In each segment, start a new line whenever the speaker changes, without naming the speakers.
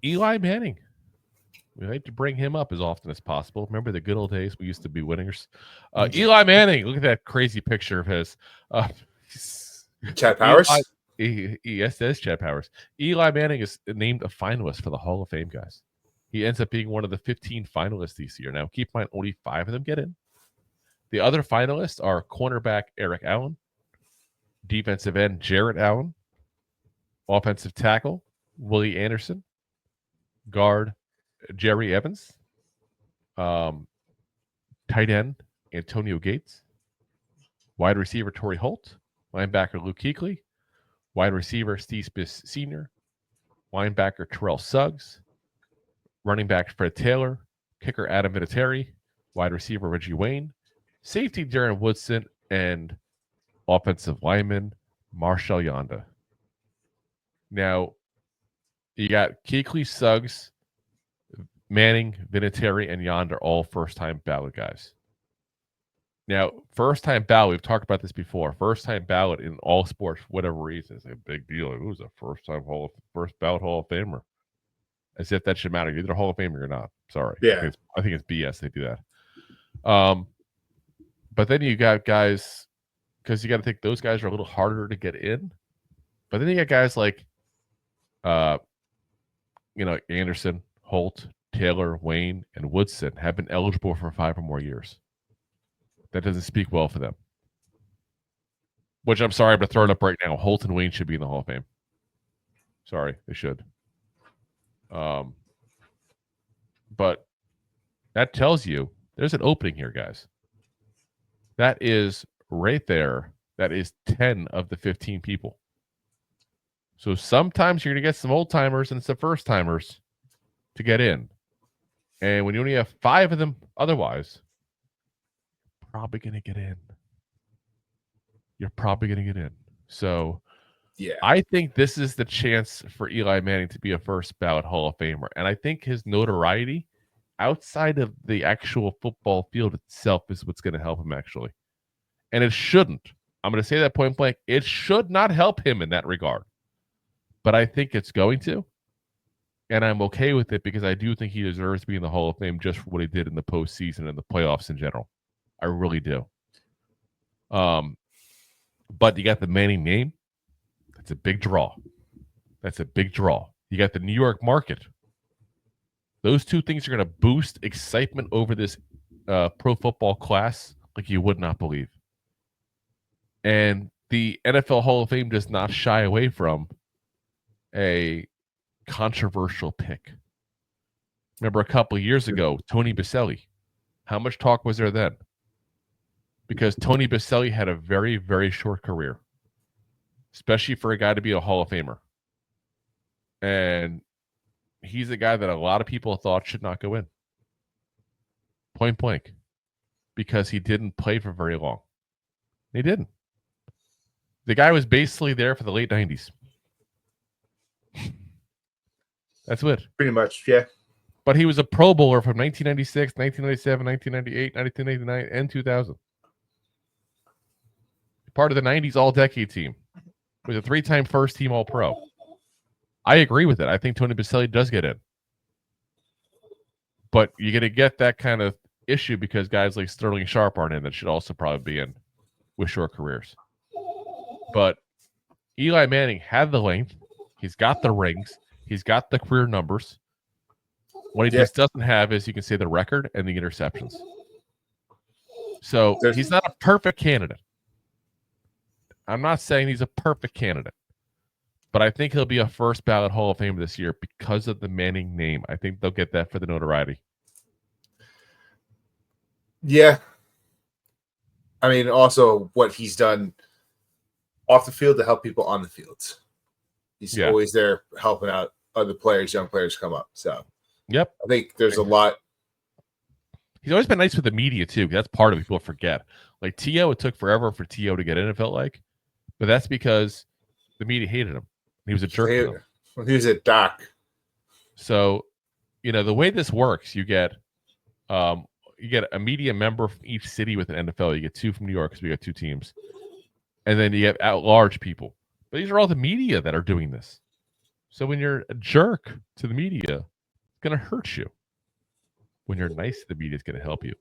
Eli Manning. We like to bring him up as often as possible. Remember the good old days? We used to be winners. Eli Manning. Look at that crazy picture of his. Uh,
Chad
Eli.
Powers.
Yes, that is Chad Powers. Eli Manning is named a finalist for the Hall of Fame, guys. He ends up being one of the 15 finalists this year. Now, keep in mind, only 5 of them get in. The other finalists are cornerback Eric Allen, defensive end Jarrett Allen, offensive tackle Willie Anderson, guard Jerry Evans, tight end Antonio Gates, wide receiver Torry Holt, linebacker Luke Kuechly, wide receiver Steve Smith Sr., linebacker Terrell Suggs, running back Fred Taylor, kicker Adam Vinatieri, wide receiver Reggie Wayne, safety Darren Woodson, and offensive lineman Marshal Yanda. Now, you got Kuechly, Suggs, Manning, Vinatieri, and Yanda all first-time ballot guys. Now, first-time ballot, we've talked about this before. First-time ballot in all sports, for whatever reason, is a big deal. It was a first ballot Hall of Famer. As if that should matter. You're either a Hall of Famer or you're not. Sorry.
Yeah.
I think it's BS they do that. But then you got guys, because you got to think those guys are a little harder to get in. But then you got guys like, Anderson, Holt, Taylor, Wayne, and Woodson have been eligible for 5 or more years. That doesn't speak well for them. Which I'm sorry, I'm going to throw it up right now. Holt and Wayne should be in the Hall of Fame. Sorry, they should. But that tells you there's an opening here, guys. That is right there. That is 10 of the 15 people. So sometimes you're going to get some old timers and some first timers to get in. And when you only have 5 of them otherwise, you're probably going to get in. So
yeah,
I think this is the chance for Eli Manning to be a first ballot Hall of Famer. And I think his notoriety outside of the actual football field itself is what's going to help him, actually. And it shouldn't. I'm going to say that point blank. It should not help him in that regard. But I think it's going to. And I'm okay with it because I do think he deserves to be in the Hall of Fame just for what he did in the postseason and the playoffs in general. I really do. But you got the Manning name. That's a big draw. You got the New York market. Those two things are going to boost excitement over this pro football class like you would not believe. And the NFL Hall of Fame does not shy away from a controversial pick. Remember a couple of years ago, Tony Baselli. How much talk was there then? Because Tony Baselli had a very, very short career, especially for a guy to be a Hall of Famer. And he's a guy that a lot of people thought should not go in. Point blank. Because he didn't play for very long. He didn't. The guy was basically there for the late 90s. That's it.
Pretty much, yeah.
But he was a Pro Bowler from 1996, 1997, 1998, 1999, and 2000. Part of the 90s All-Decade team. He was a 3-time first-team All-Pro. I agree with it. I think Tony Baselli does get in. But you're going to get that kind of issue because guys like Sterling Sharp aren't in that should also probably be in with short careers. But Eli Manning had the length. He's got the rings. He's got the career numbers. What he just doesn't have is, you can say, the record and the interceptions. So he's not a perfect candidate. I'm not saying he's a perfect candidate. But I think he'll be a first ballot Hall of Famer this year because of the Manning name. I think they'll get that for the notoriety.
Yeah. I mean, also what he's done off the field to help people on the field. He's always there helping out other players, young players come up. So,
yep.
I think there's a lot.
He's always been nice with the media, too. That's part of it. People forget. Like T.O., it took forever for T.O. to get in, it felt like. But that's because the media hated him. He was a jerk to them.
He was a doc.
So, the way this works, you get a media member from each city with an NFL. You get 2 from New York because we got 2 teams. And then you have at-large people. But these are all the media that are doing this. So when you're a jerk to the media, it's going to hurt you. When you're nice to the media, it's going to help you.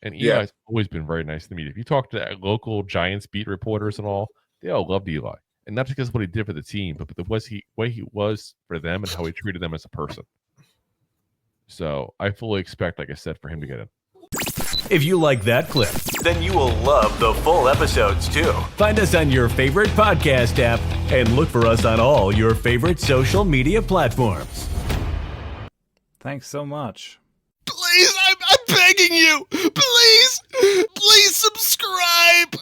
And Eli's always been very nice to the media. If you talk to local Giants beat reporters and all, they all loved Eli. And not because of what he did for the team, but the way he was for them and how he treated them as a person. So I fully expect, like I said, for him to get in.
If you like that clip, then you will love the full episodes too. Find us on your favorite podcast app and look for us on all your favorite social media platforms.
Thanks so much.
Please, I'm begging you. Please subscribe.